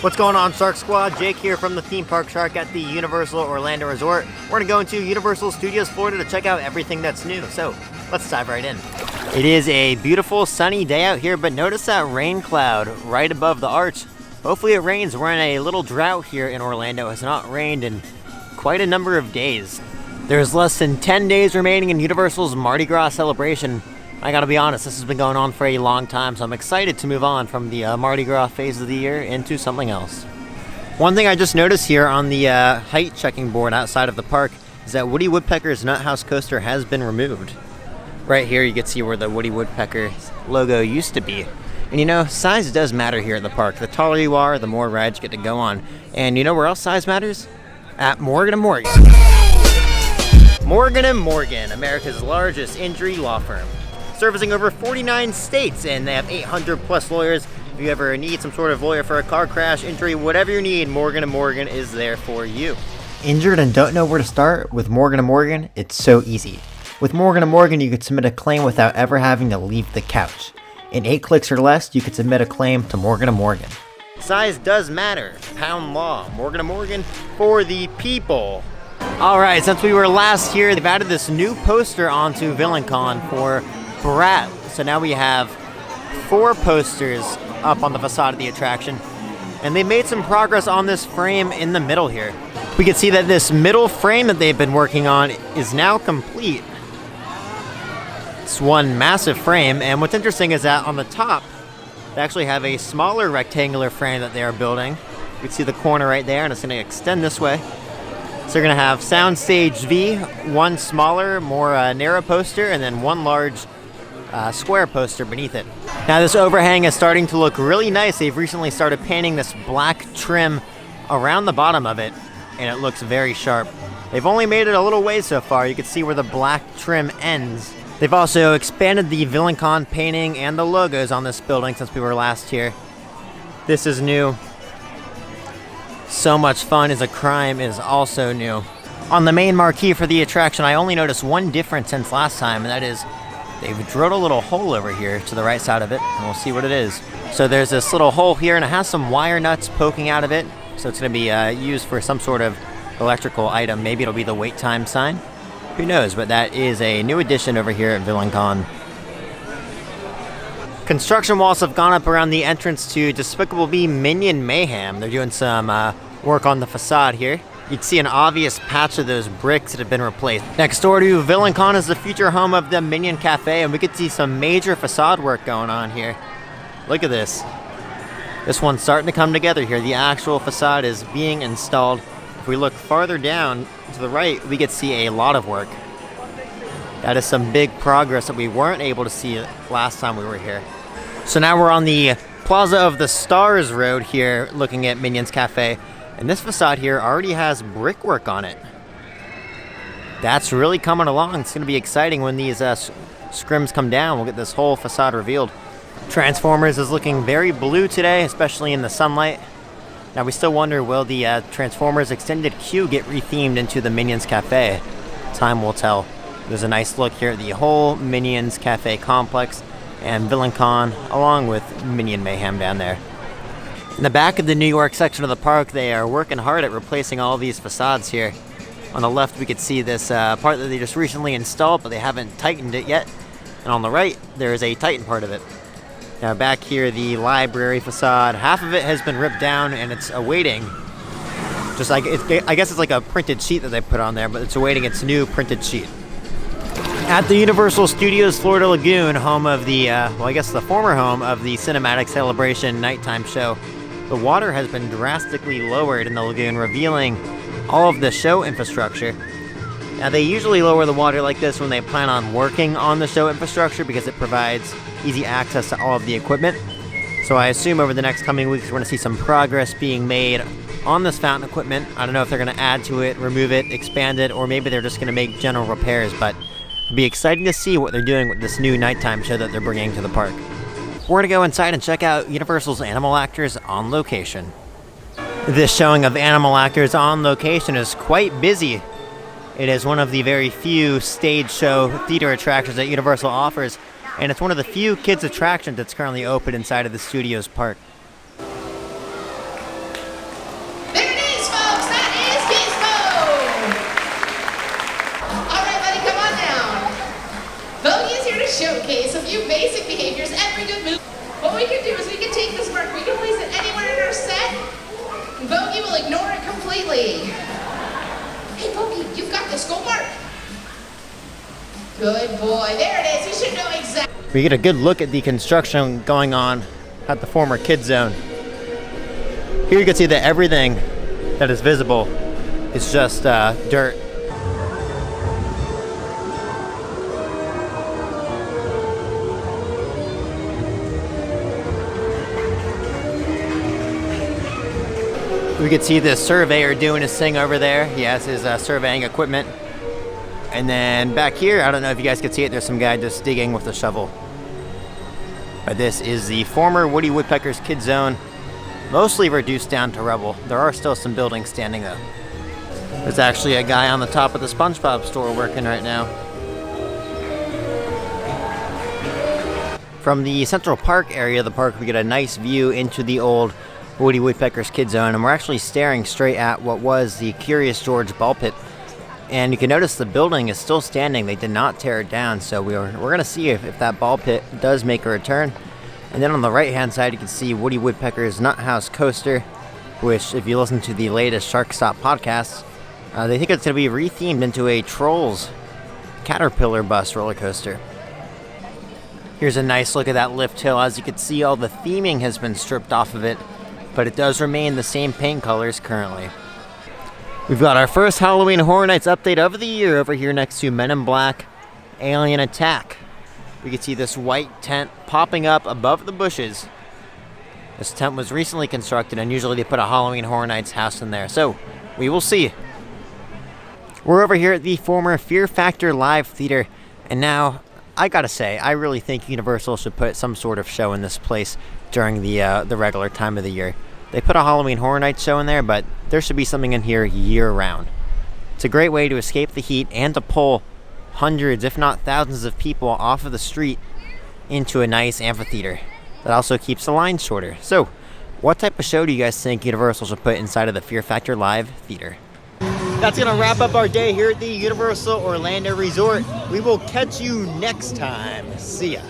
What's going on, Shark Squad? Jake here from the Theme Park Shark at the Universal Orlando Resort. We're going to go into Universal Studios Florida to check out everything that's new, so let's dive right in. It is a beautiful sunny day out here, but notice that rain cloud right above the arch. Hopefully it rains. We're in a little drought here in Orlando. It has not rained in quite a number of days. There's less than 10 days remaining in Universal's Mardi Gras celebration. I gotta be honest, this has been going on for a long time, so I'm excited to move on from the Mardi Gras phase of the year into something else. One thing I just noticed here on the height checking board outside of the park is that Woody Woodpecker's Nut House coaster has been removed. Right here you can see where the Woody Woodpecker logo used to be. And you know, size does matter here at the park. The taller you are, the more rides you get to go on. And you know where else size matters? At Morgan & Morgan. Morgan & Morgan, America's largest injury law firm. Servicing over 49 states, and they have 800 plus lawyers. If you ever need some sort of lawyer for a car crash, injury, whatever you need, Morgan & Morgan is there for you. Injured and don't know where to start? With Morgan & Morgan, it's so easy. With Morgan & Morgan, you could submit a claim without ever having to leave the couch. In 8 clicks or less, you could submit a claim to Morgan & Morgan. Size does matter. Pound law. Morgan & Morgan for the people. Alright, since we were last here, they've added this new poster onto VillainCon for Brat. So now we have 4 posters up on the facade of the attraction, and they made some progress on this frame in the middle here. We can see that this middle frame that they've been working on is now complete. It's one massive frame, and what's interesting is that on the top they actually have a smaller rectangular frame that they are building. You can see the corner right there, and it's going to extend this way. So you're going to have Soundstage V, one smaller, more narrow poster, and then one large square poster beneath it. Now this overhang is starting to look really nice. They've recently started painting this black trim around the bottom of it, and it looks very sharp. They've only made it a little ways so far. You can see where the black trim ends. They've also expanded the VillainCon painting and the logos on this building since we were last here. This is new. So Much Fun is a Crime is also new. On the main marquee for the attraction, I only noticed one difference since last time, and that is they've drilled a little hole over here to the right side of it, and we'll see what it is. So there's this little hole here, and it has some wire nuts poking out of it, so it's going to be used for some sort of electrical item. Maybe it'll be the wait time sign. Who knows, but that is a new addition over here at VillainCon. Construction walls have gone up around the entrance to Despicable Me Minion Mayhem. They're doing some work on the facade here. You'd see an obvious patch of those bricks that have been replaced. Next door to VillainCon is the future home of the Minion Cafe, and we could see some major facade work going on here. Look at this. This one's starting to come together here. The actual facade is being installed. If we look farther down to the right, we could see a lot of work. That is some big progress that we weren't able to see last time we were here. So now we're on the Plaza of the Stars Road here, looking at Minion's Cafe. And this facade here already has brickwork on it. That's really coming along. It's going to be exciting when these scrims come down. We'll get this whole facade revealed. Transformers is looking very blue today, especially in the sunlight. Now we still wonder, will the Transformers extended queue get rethemed into the Minions Cafe? Time will tell. There's a nice look here at the whole Minions Cafe complex and VillainCon, along with Minion Mayhem down there. In the back of the New York section of the park, they are working hard at replacing all these facades here. On the left, we could see this part that they just recently installed, but they haven't tightened it yet. And on the right, there is a tightened part of it. Now back here, the library facade, half of it has been ripped down, and it's awaiting, just like, I guess it's like a printed sheet that they put on there, but it's awaiting its new printed sheet. At the Universal Studios Florida Lagoon, home of the, well, I guess the former home of the Cinematic Celebration nighttime show, the water has been drastically lowered in the lagoon, revealing all of the show infrastructure. Now, they usually lower the water like this when they plan on working on the show infrastructure because it provides easy access to all of the equipment. So I assume over the next coming weeks we're going to see some progress being made on this fountain equipment. I don't know if they're going to add to it, remove it, expand it, or maybe they're just going to make general repairs, but it'll be exciting to see what they're doing with this new nighttime show that they're bringing to the park. We're going to go inside and check out Universal's Animal Actors on Location. This showing of Animal Actors on Location is quite busy. It is one of the very few stage show theater attractions that Universal offers, and it's one of the few kids attractions that's currently open inside of the studio's park. There it is, folks! That is Kidzone! Alright, buddy, come on down. Bogey is here to showcase a few basic behaviors every good move. What we can do is we can take this mark, we can place it anywhere in our set, and Bogey will ignore it completely. Hey, Bogey, you've got this. Go mark. Good boy. There it is. You should know exactly. We get a good look at the construction going on at the former Kidzone. Here you can see that everything that is visible is just dirt. We could see the surveyor doing his thing over there. He has his surveying equipment. And then back here, I don't know if you guys can see it, there's some guy just digging with a shovel. But this is the former Woody Woodpecker's Kidzone, mostly reduced down to rubble. There are still some buildings standing though. There's actually a guy on the top of the SpongeBob store working right now. From the Central Park area of the park, we get a nice view into the old Woody Woodpecker's Kidzone, and we're actually staring straight at what was the Curious George ball pit. And you can notice the building is still standing. They did not tear it down, so we're going to see if that ball pit does make a return. And then on the right hand side, you can see Woody Woodpecker's Nut House coaster, which if you listen to the latest Shark Stop podcast, they think it's going to be rethemed into a Trolls Caterpillar bus roller coaster. Here's a nice look at that lift hill. As you can see, all the theming has been stripped off of it, but it does remain the same paint colors currently. We've got our first Halloween Horror Nights update of the year over here next to Men in Black Alien Attack. We can see this white tent popping up above the bushes. This tent was recently constructed, and usually they put a Halloween Horror Nights house in there, so we will see. We're over here at the former Fear Factor Live Theater, and now I gotta say, I really think Universal should put some sort of show in this place during the regular time of the year. They put a Halloween Horror Nights show in there, but there should be something in here year-round. It's a great way to escape the heat and to pull hundreds, if not thousands of people off of the street into a nice amphitheater. That also keeps the lines shorter. So, what type of show do you guys think Universal should put inside of the Fear Factor Live Theater? That's going to wrap up our day here at the Universal Orlando Resort. We will catch you next time. See ya.